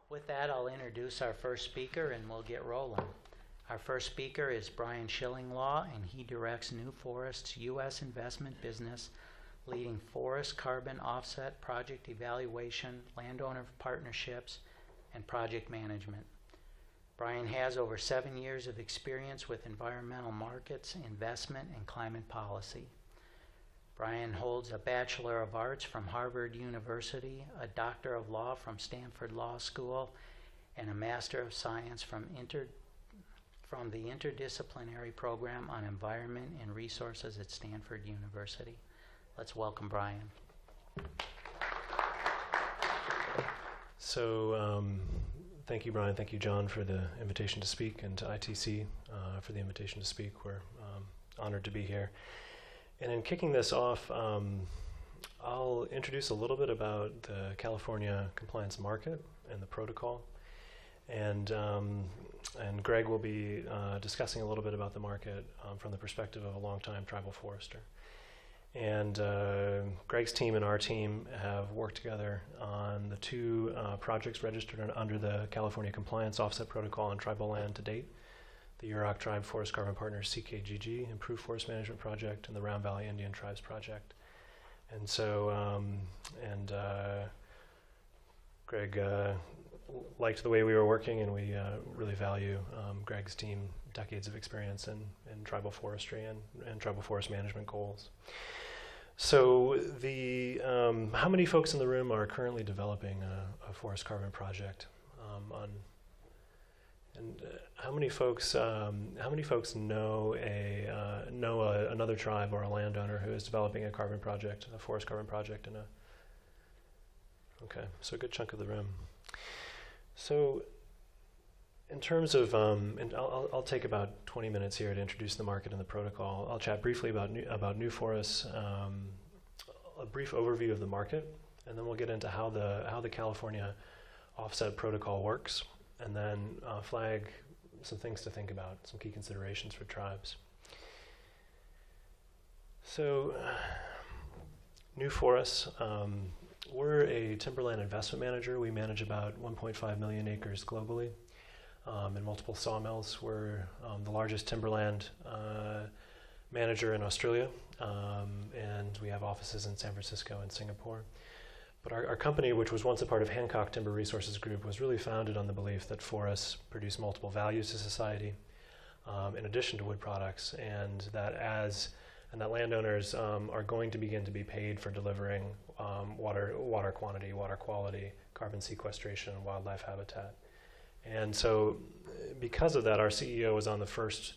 With that, I'll introduce our first speaker and we'll get rolling. Our first speaker is Brian Schillinglaw, and he directs New Forest's U.S. investment business, leading forest carbon offset project evaluation, landowner partnerships, and project management. Brian has over 7 years of experience with environmental markets, investment, and climate policy. Brian holds a Bachelor of Arts from Harvard University, a Doctor of Law from Stanford Law School, and a Master of Science from the Interdisciplinary Program on Environment and Resources at Stanford University. Let's welcome Brian. So thank you, Brian. Thank you, John, for the invitation to speak, and to ITC for the invitation to speak. We're honored to be here. And in kicking this off, I'll introduce a little bit about the California compliance market and the protocol. And Greg will be discussing a little bit about the market from the perspective of a longtime tribal forester. And Greg's team and our team have worked together on the two projects registered under the California Compliance Offset Protocol on tribal land to date: the Yurok Tribe Forest Carbon Partners CKGG Improved Forest Management Project and the Round Valley Indian Tribes Project. And so, Greg liked the way we were working, and we really value Greg's team, decades of experience in tribal forestry and tribal forest management goals. So how many folks in the room are currently developing a forest carbon project how many folks know another tribe or a landowner who is developing a carbon project, a forest carbon project? Okay, so a good chunk of the room. So, in terms of, and I'll take about 20 minutes here to introduce the market and the protocol. I'll chat briefly about New Forests, a brief overview of the market, and then we'll get into how the California Offset Protocol works, and then flag some things to think about, some key considerations for tribes. So, New Forests, we're a timberland investment manager. We manage about 1.5 million acres globally in multiple sawmills. We're the largest timberland manager in Australia, and we have offices in San Francisco and Singapore. But our company, which was once a part of Hancock Timber Resources Group, was really founded on the belief that forests produce multiple values to society in addition to wood products, and that landowners are going to begin to be paid for delivering water quantity, water quality, carbon sequestration, and wildlife habitat. And so because of that, our CEO was on the first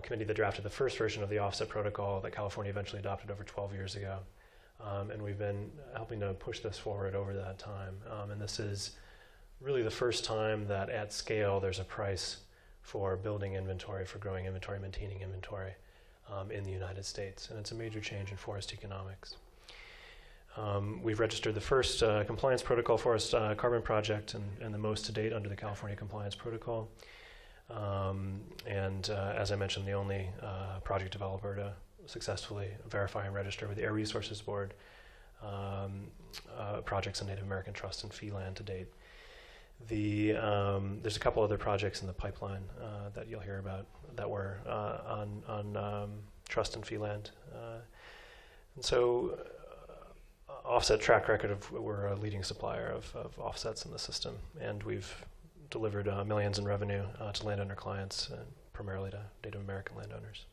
committee that drafted the first version of the offset protocol that California eventually adopted over 12 years ago. And we've been helping to push this forward over that time. And this is really the first time that at scale there's a price for building inventory, for growing inventory, maintaining inventory in the United States. And it's a major change in forest economics. We've registered the first compliance protocol forest carbon project and the most to date under the California Compliance Protocol. As I mentioned, the only project developer to successfully verify and register with the Air Resources Board projects on Native American trust and fee land to date. There's a couple other projects in the pipeline that you'll hear about that were on trust and fee land. And so offset track record we're a leading supplier of offsets in the system, and we've delivered millions in revenue to landowner clients, primarily to Native American landowners.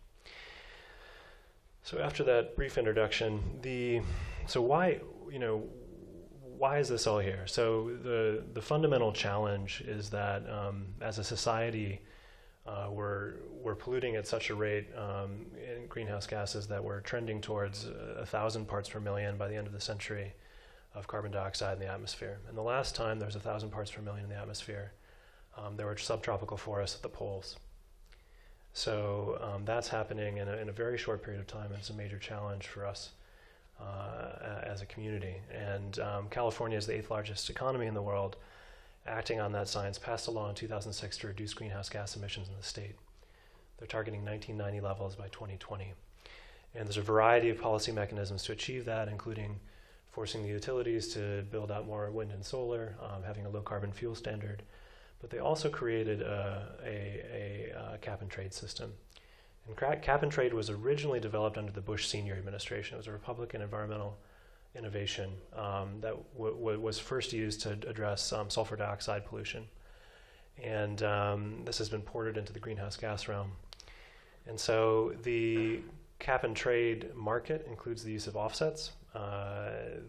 So after that brief introduction, why is this all here? So the fundamental challenge is that as a society, we're polluting at such a rate in greenhouse gases that we're trending towards 1,000 parts per million by the end of the century of carbon dioxide in the atmosphere. And the last time there was 1,000 parts per million in the atmosphere, there were subtropical forests at the poles. So that's happening in a very short period of time, and it's a major challenge for us as a community. And California is the 8th largest economy in the world, acting on that science, passed a law in 2006 to reduce greenhouse gas emissions in the state. They're targeting 1990 levels by 2020. And there's a variety of policy mechanisms to achieve that, including forcing the utilities to build out more wind and solar, having a low carbon fuel standard. But they also created a cap and trade system. And cap and trade was originally developed under the Bush Senior administration. It was a Republican environmental innovation that was first used to address sulfur dioxide pollution. And this has been ported into the greenhouse gas realm. And so the cap and trade market includes the use of offsets,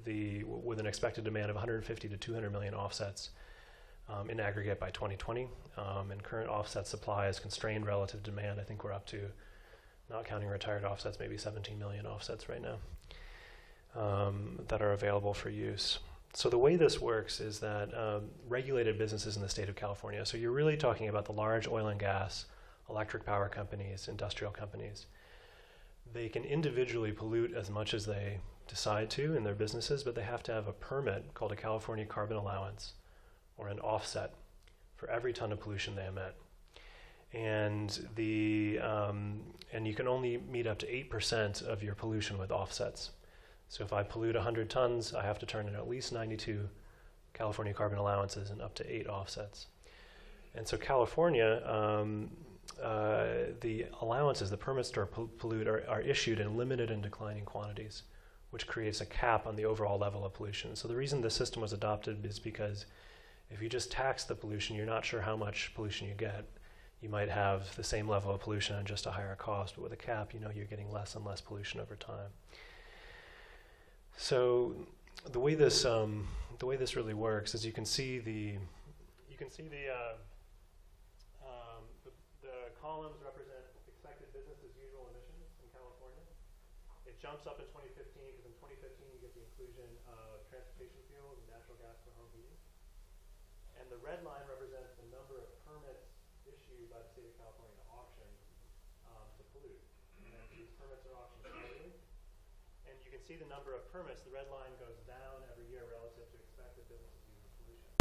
with an expected demand of 150 to 200 million offsets in aggregate by 2020. And current offset supply is constrained relative to demand. I think we're up to, not counting retired offsets, maybe 17 million offsets right now that are available for use. So the way this works is that regulated businesses in the state of California, so you're really talking about the large oil and gas, electric power companies, industrial companies, they can individually pollute as much as they decide to in their businesses, but they have to have a permit called a California carbon allowance or an offset for every ton of pollution they emit. And you can only meet up to 8% of your pollution with offsets. So if I pollute 100 tons, I have to turn in at least 92 California carbon allowances and up to 8 offsets. And so California, the allowances, the permits to pollute are issued in limited and declining quantities, which creates a cap on the overall level of pollution. So the reason the system was adopted is because if you just tax the pollution, you're not sure how much pollution you get. You might have the same level of pollution at just a higher cost, but with a cap, you know you're getting less and less pollution over time. So the way this really works is you can see the columns represent expected business as usual emissions in California. It jumps up in 2015 because in 2015 you get the inclusion of transportation fuels and natural gas for home heating. And the red line represents the number of permits issued by the state of California to auction to pollute. And these permits are auctioned annually. And you can see the number of permits. The red line goes down every year relative to expected business as usual pollution.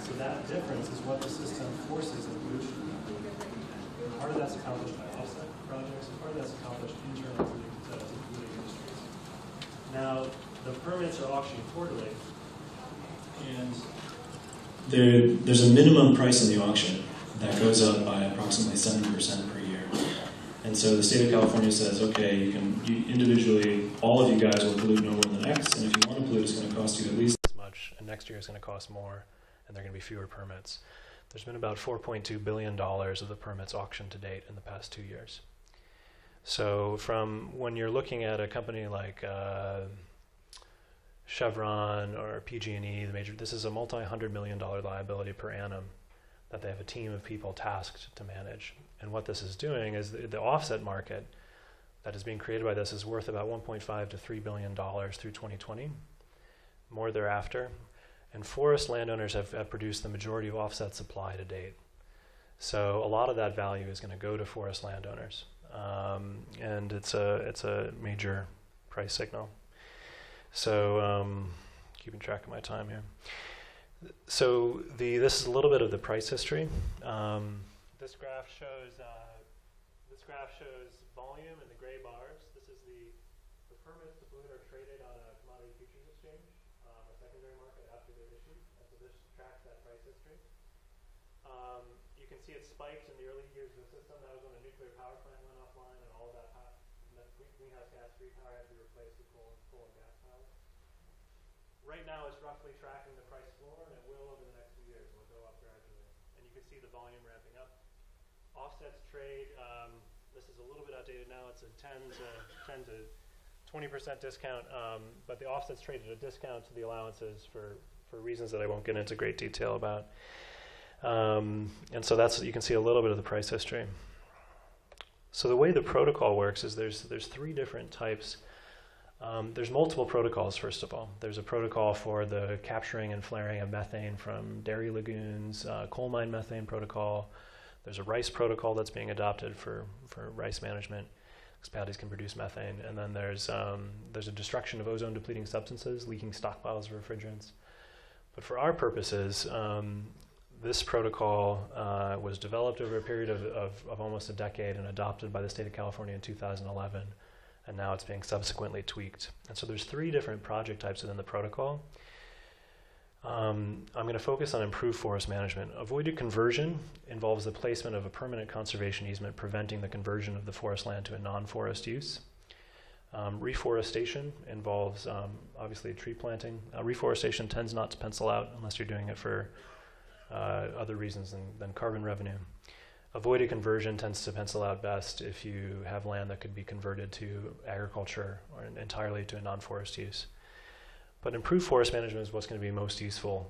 So that difference is what the system forces in pollution. Part of that's accomplished by offset projects, and part of that's accomplished internally to polluting industries. Now, the permits are auctioned quarterly, and there's a minimum price in the auction that goes up by approximately 70% per year. And so the state of California says, okay, you individually, all of you guys will pollute no more than X, and if you want to pollute, it's going to cost you at least this much, and next year it's going to cost more, and there are going to be fewer permits. There's been about $4.2 billion of the permits auctioned to date in the past 2 years. So from when you're looking at a company like Chevron or PG&E, this is a multi-$100 million liability per annum that they have a team of people tasked to manage. And what this is doing is the offset market that is being created by this is worth about $1.5 to $3 billion through 2020, more thereafter. And forest landowners have produced the majority of offset supply to date. So a lot of that value is going to go to forest landowners. And it's a major price signal. So keeping track of my time here. So this is a little bit of the price history. This graph shows volume in the gray bars. This is the permits to pollute are traded on a commodity futures exchange, a secondary market after they're issued. And so this tracks that price history. You can see it spiked in the early years of the system. That was when a nuclear power plant went offline, and all of that greenhouse gas-free power had to be replaced with coal and gas power. Right now, it's roughly tracking the price floor, and it will over the next few years. It will go up gradually. And you can see the volume ramping up. Offsets trade, this is a little bit outdated now. It's a 10 to 20% discount, but the offsets trade at a discount to the allowances for reasons that I won't get into great detail about. And so you can see a little bit of the price history. So the way the protocol works is there's 3 different types. There's multiple protocols, first of all. There's a protocol for the capturing and flaring of methane from dairy lagoons, coal mine methane protocol. There's a rice protocol that's being adopted for rice management, because paddies can produce methane. And then there's a destruction of ozone-depleting substances, leaking stockpiles of refrigerants. But for our purposes, this protocol was developed over a period of almost a decade and adopted by the state of California in 2011. and now it's being subsequently tweaked. And so there's 3 different project types within the protocol. I'm going to focus on improved forest management. Avoided conversion involves the placement of a permanent conservation easement preventing the conversion of the forest land to a non-forest use. Reforestation involves obviously tree planting. Reforestation tends not to pencil out unless you're doing it for other reasons than carbon revenue. Avoided conversion tends to pencil out best if you have land that could be converted to agriculture or entirely to a non-forest use. But improved forest management is what's going to be most useful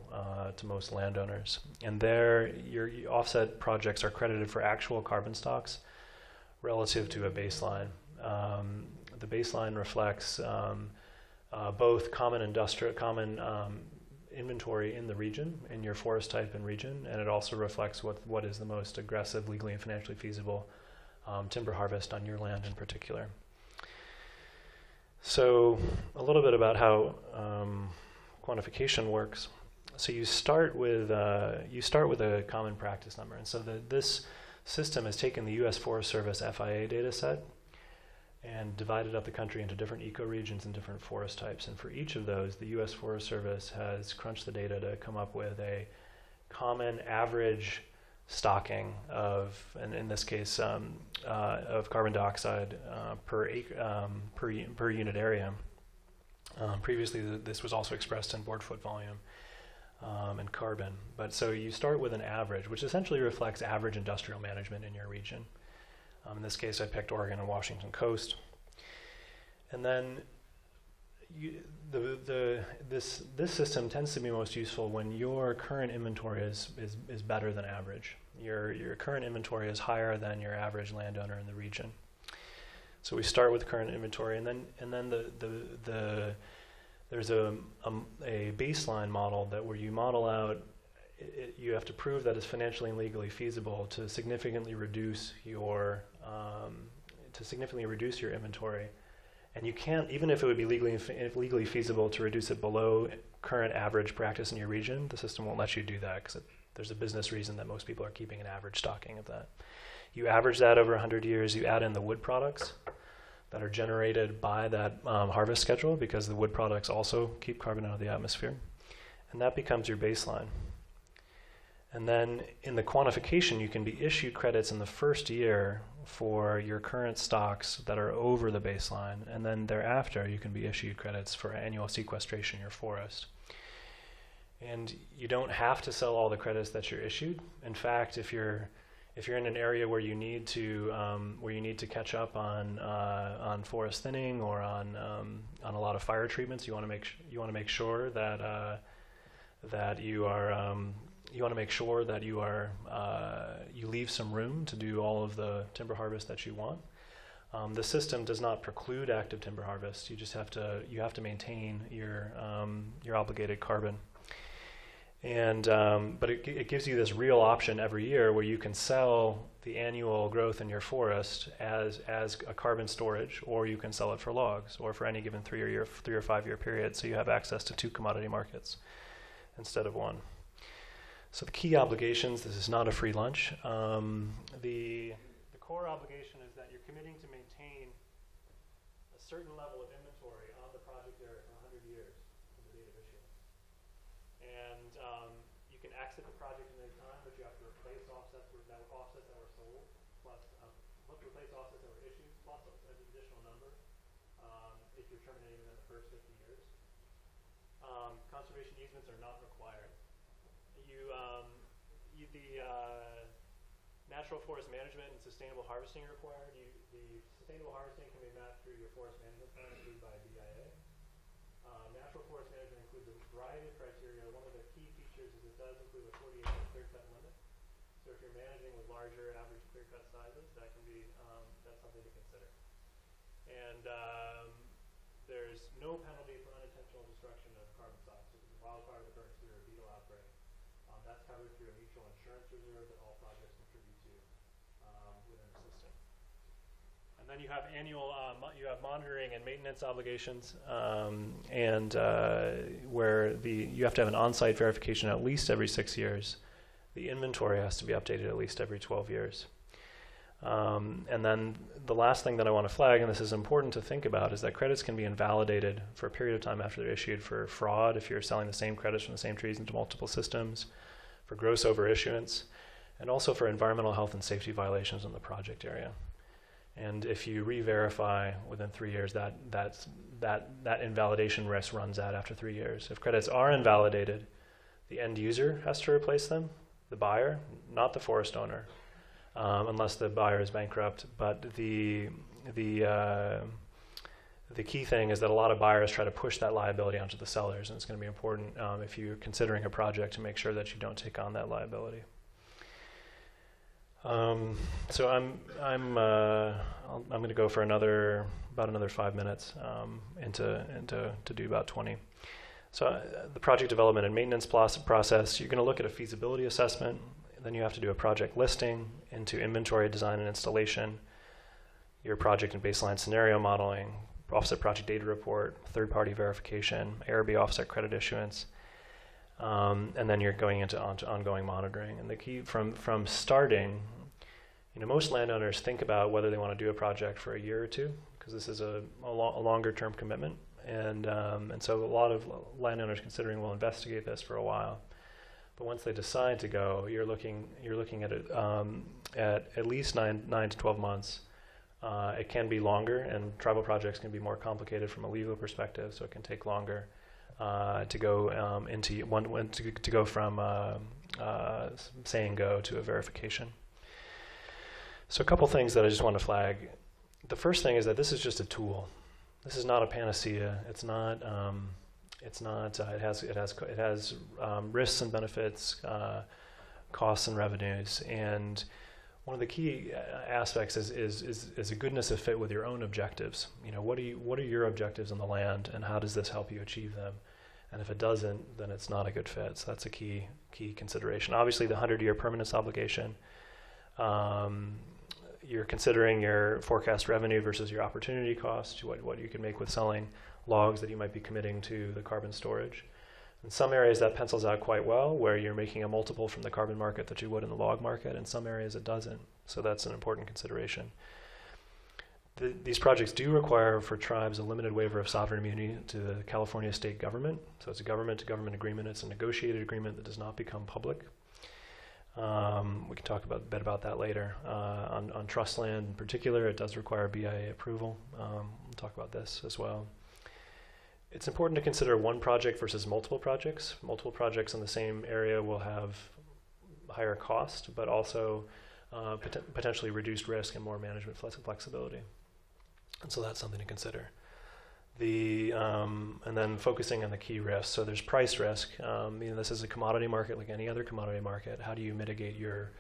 to most landowners. And there, your offset projects are credited for actual carbon stocks relative to a baseline. The baseline reflects both common inventory in the region, in your forest type and region, and it also reflects what is the most aggressive, legally and financially feasible timber harvest on your land in particular. So a little bit about how quantification works. So you start with a common practice number, and so this system has taken the U.S. Forest Service FIA data set and divided up the country into different ecoregions and different forest types. And for each of those, the U.S. Forest Service has crunched the data to come up with a common average stocking of, and in this case, of carbon dioxide per unit area. Previously, this was also expressed in board foot volume and carbon. But so you start with an average, which essentially reflects average industrial management in your region. In this case, I picked Oregon and Washington coast. And then this system tends to be most useful when your current inventory is better than average. Your current inventory is higher than your average landowner in the region. So we start with current inventory, and then there's a baseline model where you model out. You have to prove that it's financially and legally feasible to significantly reduce your inventory, and you can't, even if it would be legally feasible to reduce it below current average practice in your region, the system won't let you do that because there's a business reason that most people are keeping an average stocking of that. You average that over 100 years. You add in the wood products that are generated by that harvest schedule, because the wood products also keep carbon out of the atmosphere, and that becomes your baseline. And then in the quantification, you can be issued credits in the first year for your current stocks that are over the baseline, and then thereafter you can be issued credits for annual sequestration in your forest. And you don't have to sell all the credits that you're issued. In fact, if you're in an area where you need to catch up on forest thinning or on a lot of fire treatments, you want to make sure that you leave some room to do all of the timber harvest that you want. The system does not preclude active timber harvest. You just have to maintain your obligated carbon. And but it gives you this real option every year where you can sell the annual growth in your forest as a carbon storage, or you can sell it for logs, or for any given 3 or 5 year period. So you have access to 2 commodity markets instead of 1. So the key obligations, this is not a free lunch. The core obligation is that you're committing to maintain a certain level of inventory on the project area for 100 years from the date of issuance. And you can exit the project at any time, but you have to replace offsets that were sold, plus replace offsets that were issued, plus an additional number if you're terminating within the first 50 years. Conservation easements are not required. Natural forest management and sustainable harvesting are required. The sustainable harvesting can be mapped through your forest management plan approved by BIA. Natural forest management includes a variety of criteria. One of the key features is it does include a 48-inch clear-cut limit. So if you're managing with larger average clear-cut sizes, that can be that's something to consider. And there's no penalty for unintentional destruction of carbon stocks. So if it's a wildfire that burns through a beetle outbreak, that's covered through a mutual insurance reserve that all projects contribute to within the system. And then you have annual, you have monitoring and maintenance obligations, where you have to have an on-site verification at least every 6 years. The inventory has to be updated at least every 12 years. And then the last thing that I want to flag, and this is important to think about, is that credits can be invalidated for a period of time after they're issued for fraud if you're selling the same credits from the same trees into multiple systems, for gross overissuance, and also for environmental health and safety violations in the project area. And if you re-verify within 3 years, that invalidation risk runs out after 3 years. If credits are invalidated, the end user has to replace them, the buyer, not the forest owner, unless the buyer is bankrupt. But the key thing is that a lot of buyers try to push that liability onto the sellers, and it's going to be important if you're considering a project to make sure that you don't take on that liability. So I'm going to go for about another 5 minutes to do about 20. So the project development and maintenance process, you're going to look at a feasibility assessment, then you have to do a project listing into inventory design and installation, your project and baseline scenario modeling, offset project data report, third-party verification, ARB offset credit issuance, and then you're going into ongoing monitoring. And the key from starting, most landowners think about whether they want to do a project for a year or two, because this is a longer-term commitment. And so a lot of landowners considering will investigate this for a while. But once they decide to go, you're looking at it at least 9 to 12 months. It can be longer, and tribal projects can be more complicated from a legal perspective, so it can take longer to go to go from saying go to a verification. So a couple things that I just want to flag. The first thing is that this is just a tool. This is not a panacea. It's not. It has risks and benefits, costs and revenues, and one of the key aspects is a goodness of fit with your own objectives. What are your objectives on the land, and how does this help you achieve them? And if it doesn't, then it's not a good fit. So that's a key consideration. Obviously, the 100-year permanence obligation. You're considering your forecast revenue versus your opportunity cost, what you can make with selling logs that you might be committing to the carbon storage. In some areas that pencils out quite well, where you're making a multiple from the carbon market that you would in the log market. In some areas it doesn't, so that's an important consideration. These projects do require for tribes a limited waiver of sovereign immunity to the California state government. So it's a government-to-government agreement. It's a negotiated agreement that does not become public. We can talk a bit about that later. On trust land in particular, it does require BIA approval. We'll talk about this as well. It's important to consider one project versus multiple projects. Multiple projects in the same area will have higher cost, but also potentially reduced risk and more management flexibility. And so that's something to consider. And then focusing on the key risks. So there's price risk. This is a commodity market like any other commodity market. How do you mitigate your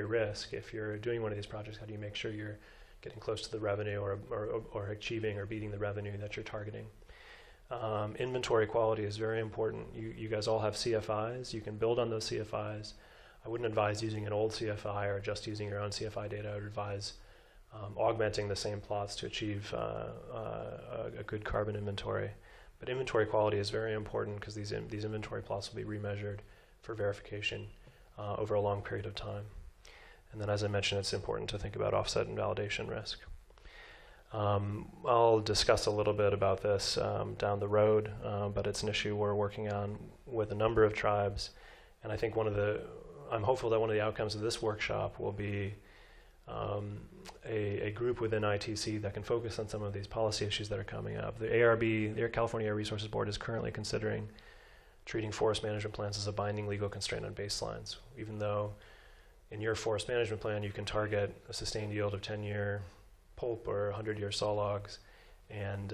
risk if you're doing one of these projects? How do you make sure you're getting close to the revenue or achieving or beating the revenue that you're targeting? Inventory quality is very important. You guys all have CFIs. You can build on those CFIs. I wouldn't advise using an old CFI or just using your own CFI data. I would advise augmenting the same plots to achieve a good carbon inventory. But inventory quality is very important because these inventory plots will be remeasured for verification over a long period of time. And then, as I mentioned, it's important to think about offset and validation risk. I'll discuss a little bit about this down the road, but it's an issue we're working on with a number of tribes. And I think I'm hopeful that one of the outcomes of this workshop will be a group within ITC that can focus on some of these policy issues that are coming up. The ARB, the California Air Resources Board, is currently considering treating forest management plans as a binding legal constraint on baselines, even though in your forest management plan you can target a sustained yield of 10-year pulp or 100-year saw logs, and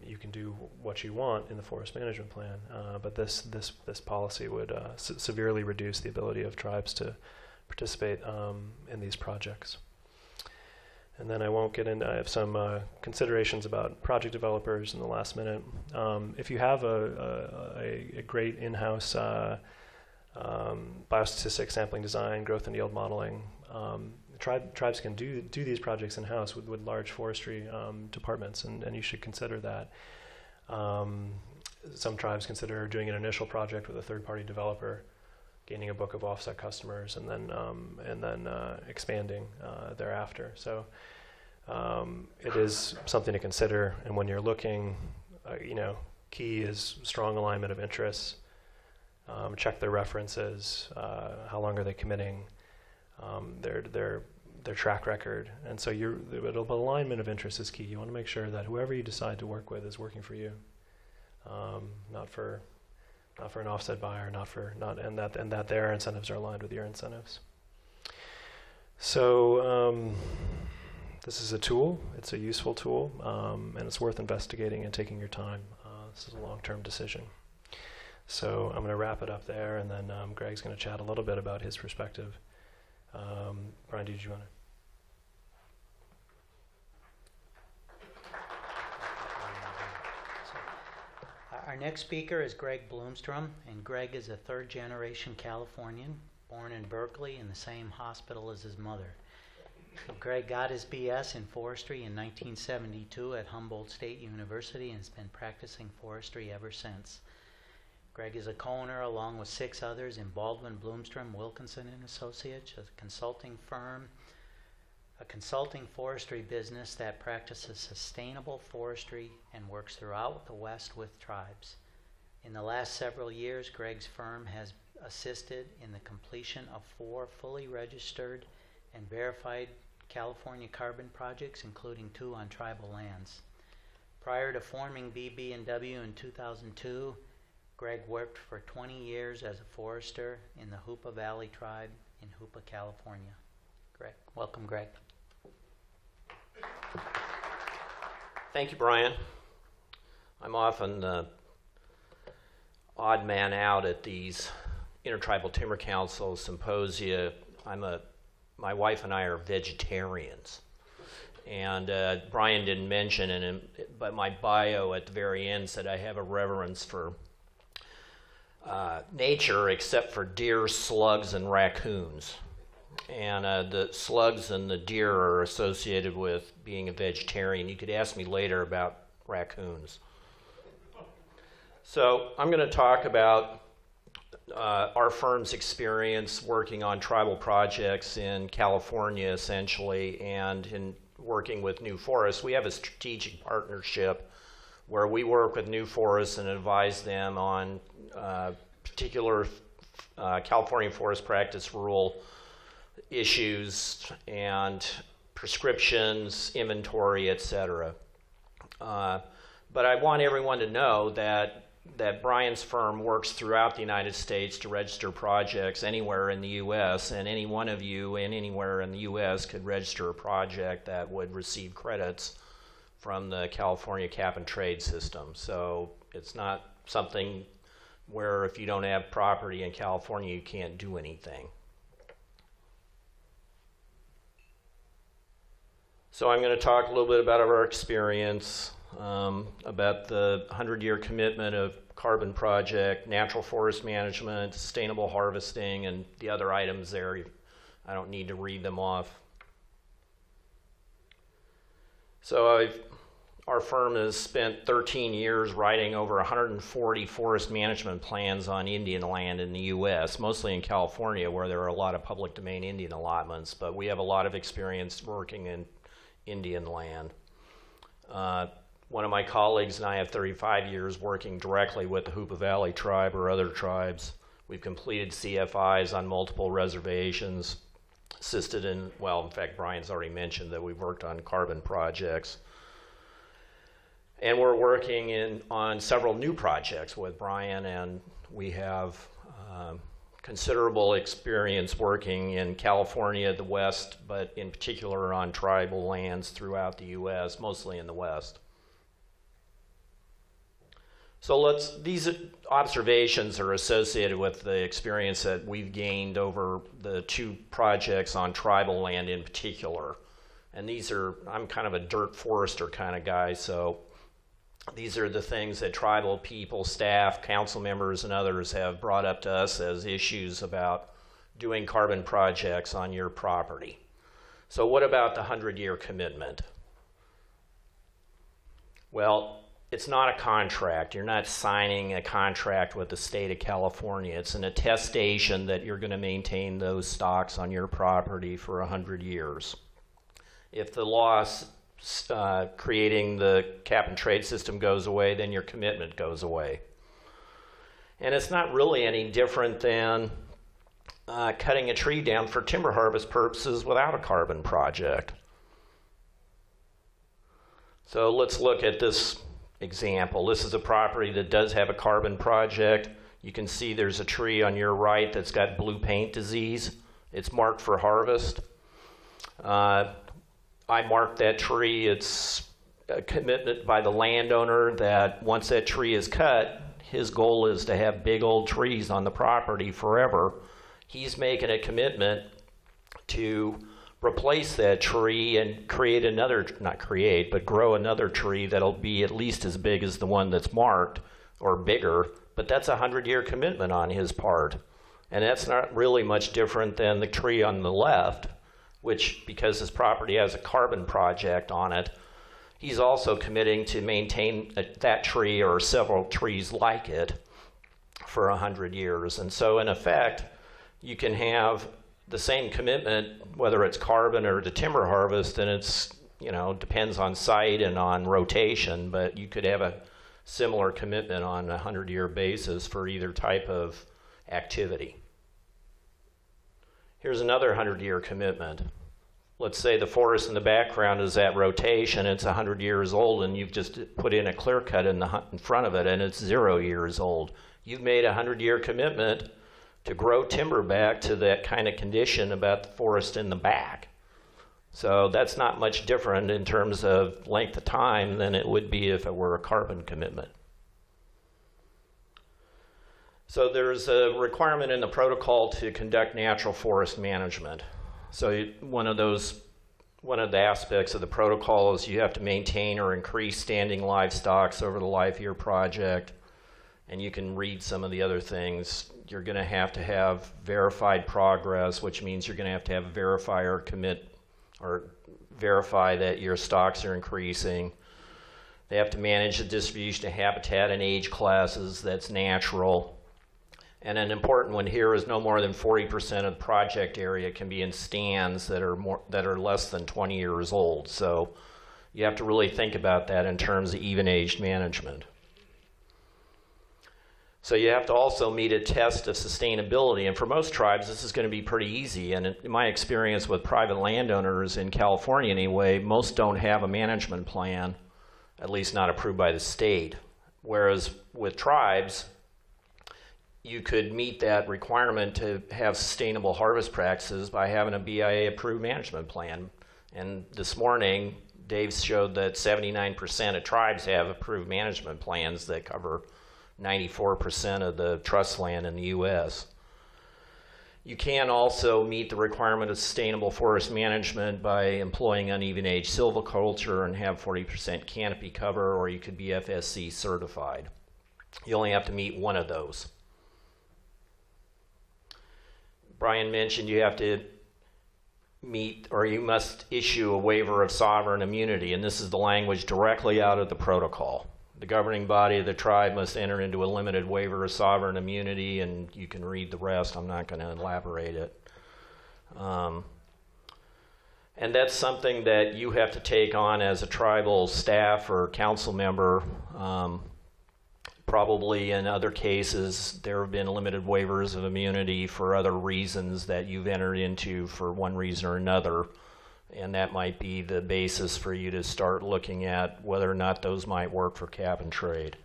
you can do what you want in the forest management plan. But this policy would severely reduce the ability of tribes to participate in these projects. And then I won't get into, I have some considerations about project developers in the last minute. If you have a great in-house biostatistics, sampling design, growth and yield modeling, tribes can do these projects in-house with large forestry departments, and you should consider that. Some tribes consider doing an initial project with a third-party developer gaining a book of offset customers, and then expanding thereafter. So it is something to consider. And when you're looking, key is strong alignment of interests. Check their references. How long are they committing? Their track record. And so alignment of interest is key. You want to make sure that whoever you decide to work with is working for you, not for an offset buyer, and that their incentives are aligned with your incentives. So this is a tool. It's a useful tool, and it's worth investigating and taking your time. This is a long-term decision. So I'm going to wrap it up there, and then Greg's going to chat a little bit about his perspective. Brian, did you want to? Our next speaker is Greg Bloomstrom, and Greg is a third-generation Californian, born in Berkeley in the same hospital as his mother. Greg got his BS in forestry in 1972 at Humboldt State University and has been practicing forestry ever since. Greg is a co-owner, along with 6 others, in Baldwin Bloomstrom Wilkinson and Associates, a consulting firm, a consulting forestry business that practices sustainable forestry and works throughout the West with tribes. In the last several years, Greg's firm has assisted in the completion of 4 fully registered and verified California carbon projects, including 2 on tribal lands. Prior to forming BB&W in 2002, Greg worked for 20 years as a forester in the Hoopa Valley tribe in Hoopa, California. Greg, welcome, Greg. Thank you, Brian. I'm often the odd man out at these Intertribal Timber Council symposia. My wife and I are vegetarians. And Brian didn't mention it, but my bio at the very end said I have a reverence for nature, except for deer, slugs, and raccoons. And the slugs and the deer are associated with being a vegetarian. You could ask me later about raccoons. So I'm going to talk about our firm's experience working on tribal projects in California, essentially, and in working with New Forests. We have a strategic partnership where we work with New Forests and advise them on particular California forest practice rule issues and prescriptions, inventory, etc. But I want everyone to know that Brian's firm works throughout the United States to register projects anywhere in the U.S., and any one of you anywhere in the U.S. could register a project that would receive credits from the California cap and trade system. So it's not something where if you don't have property in California, you can't do anything. So I'm going to talk a little bit about our experience, about the 100-year commitment of Carbon Project, natural forest management, sustainable harvesting, and the other items there. I don't need to read them off. So our firm has spent 13 years writing over 140 forest management plans on Indian land in the U.S., mostly in California, where there are a lot of public domain Indian allotments, but we have a lot of experience working in Indian land. One of my colleagues and I have 35 years working directly with the Hoopa Valley tribe or other tribes. We've completed CFIs on multiple reservations, assisted in fact, Brian's already mentioned that we've worked on carbon projects. And we're working on several new projects with Brian, and we have considerable experience working in California, the West, but in particular on tribal lands throughout the U.S., mostly in the West. So these observations are associated with the experience that we've gained over the 2 projects on tribal land in particular. And I'm kind of a dirt forester kind of guy, so these are the things that tribal people, staff, council members, and others have brought up to us as issues about doing carbon projects on your property. So what about the 100-year commitment? Well, it's not a contract. You're not signing a contract with the state of California. It's an attestation that you're going to maintain those stocks on your property for 100 years. If the law creating the cap and trade system goes away, then your commitment goes away. And it's not really any different than cutting a tree down for timber harvest purposes without a carbon project. So let's look at this example. This is a property that does have a carbon project. You can see there's a tree on your right that's got blue paint disease. It's marked for harvest. I marked that tree. It's a commitment by the landowner that once that tree is cut, his goal is to have big old trees on the property forever. He's making a commitment to replace that tree and create another, not create, but grow another tree that'll be at least as big as the one that's marked or bigger, but that's a 100-year commitment on his part. And that's not really much different than the tree on the left, which, because his property has a carbon project on it, he's also committing to maintain that tree or several trees like it for 100 years. And so in effect, you can have the same commitment, whether it's carbon or the timber harvest, and it's, depends on site and on rotation, but you could have a similar commitment on a 100-year basis for either type of activity. Here's another 100-year commitment. Let's say the forest in the background is at rotation, it's 100 years old, and you've just put in a clear cut in front of it, and it's 0 years old. You've made a 100-year commitment to grow timber back to that kind of condition about the forest in the back. So that's not much different in terms of length of time than it would be if it were a carbon commitment. So there's a requirement in the protocol to conduct natural forest management. So one of the aspects of the protocol is you have to maintain or increase standing livestock over the life of your project. And you can read some of the other things. You're going to have verified progress, which means you're going to have a verifier commit or verify that your stocks are increasing. They have to manage the distribution of habitat and age classes that's natural. And an important one here is no more than 40% of the project area can be in stands that are less than 20 years old. So you have to really think about that in terms of even-aged management. So you have to also meet a test of sustainability, and for most tribes this is going to be pretty easy, and in my experience with private landowners in California anyway, most don't have a management plan, at least not approved by the state, whereas with tribes you could meet that requirement to have sustainable harvest practices by having a BIA approved management plan. And this morning Dave showed that 79% of tribes have approved management plans that cover 94% of the trust land in the U.S. You can also meet the requirement of sustainable forest management by employing uneven age silviculture and have 40% canopy cover, or you could be FSC certified. You only have to meet one of those. Brian mentioned you have to meet, or you must issue a waiver of sovereign immunity, and this is the language directly out of the protocol. The governing body of the tribe must enter into a limited waiver of sovereign immunity, and you can read the rest. I'm not going to elaborate it. And that's something that you have to take on as a tribal staff or council member. Probably in other cases, there have been limited waivers of immunity for other reasons that you've entered into for one reason or another. And that might be the basis for you to start looking at whether or not those might work for cap and trade.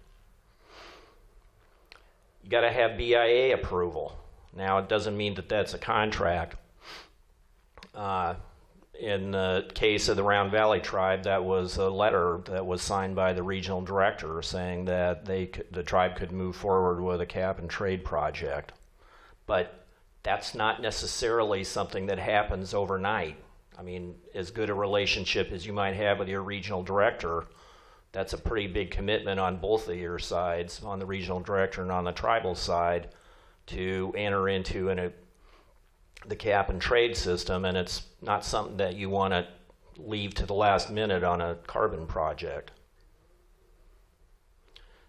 You got to have BIA approval. Now, it doesn't mean that that's a contract. In the case of the Round Valley tribe, that was a letter that was signed by the regional director saying that the tribe could move forward with a cap and trade project. But that's not necessarily something that happens overnight. I mean, as good a relationship as you might have with your regional director, that's a pretty big commitment on both of your sides, on the regional director and on the tribal side, to enter into the cap and trade system, and it's not something that you want to leave to the last minute on a carbon project.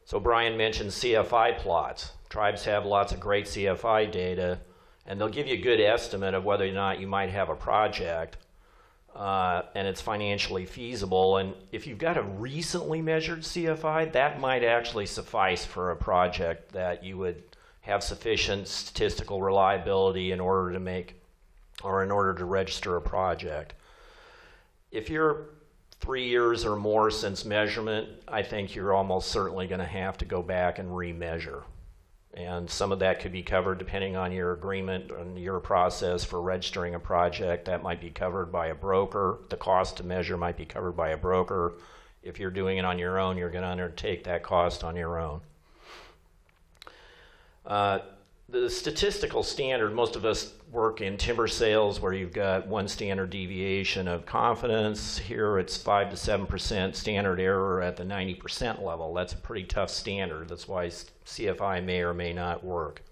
So Brian mentioned CFI plots. Tribes have lots of great CFI data, and they'll give you a good estimate of whether or not you might have a project, and it's financially feasible. And if you've got a recently measured CFI, that might actually suffice for a project that you would have sufficient statistical reliability in order to make, or in order to register a project. If you're 3 years or more since measurement, I think you're almost certainly going to have to go back and remeasure. And some of that could be covered depending on your agreement and your process for registering a project. That might be covered by a broker. The cost to measure might be covered by a broker. If you're doing it on your own, you're going to undertake that cost on your own. The statistical standard, most of us work in timber sales where you've got one standard deviation of confidence. Here it's 5 to 7% standard error at the 90% level. That's a pretty tough standard. That's why CFI may or may not work.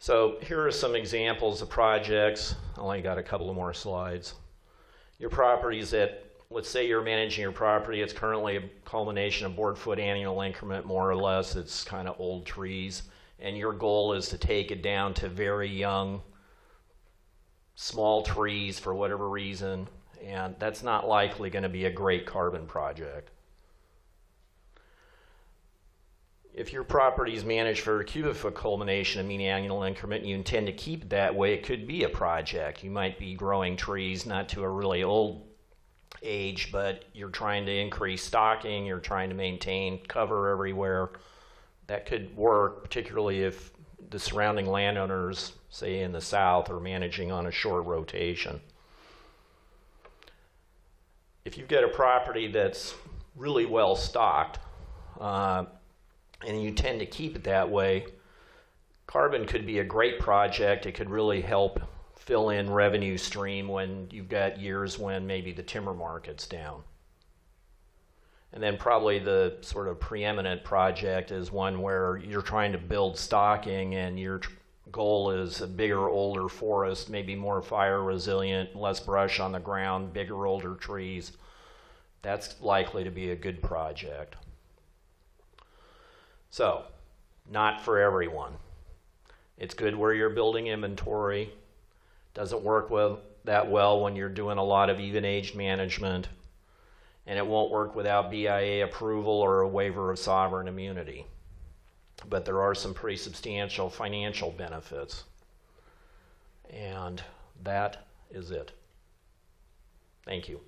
So here are some examples of projects. I only got a couple of more slides. Your properties that, let's say you're managing your property, it's currently a culmination of board foot annual increment, more or less. It's kind of old trees. And your goal is to take it down to very young, small trees for whatever reason. And that's not likely going to be a great carbon project. If your property is managed for a cubic foot culmination of mean annual increment and you intend to keep it that way, it could be a project. You might be growing trees not to a really old age, but you're trying to increase stocking, you're trying to maintain cover everywhere. That could work, particularly if the surrounding landowners, say in the south, are managing on a short rotation. If you've got a property that's really well stocked, and you tend to keep it that way, carbon could be a great project. It could really help fill in revenue stream when you've got years when maybe the timber market's down. And then probably the sort of preeminent project is one where you're trying to build stocking and your goal is a bigger, older forest, maybe more fire resilient, less brush on the ground, bigger, older trees. That's likely to be a good project. So, not for everyone. It's good where you're building inventory. Doesn't work that well when you're doing a lot of even-aged management. And it won't work without BIA approval or a waiver of sovereign immunity. But there are some pretty substantial financial benefits. And that is it. Thank you.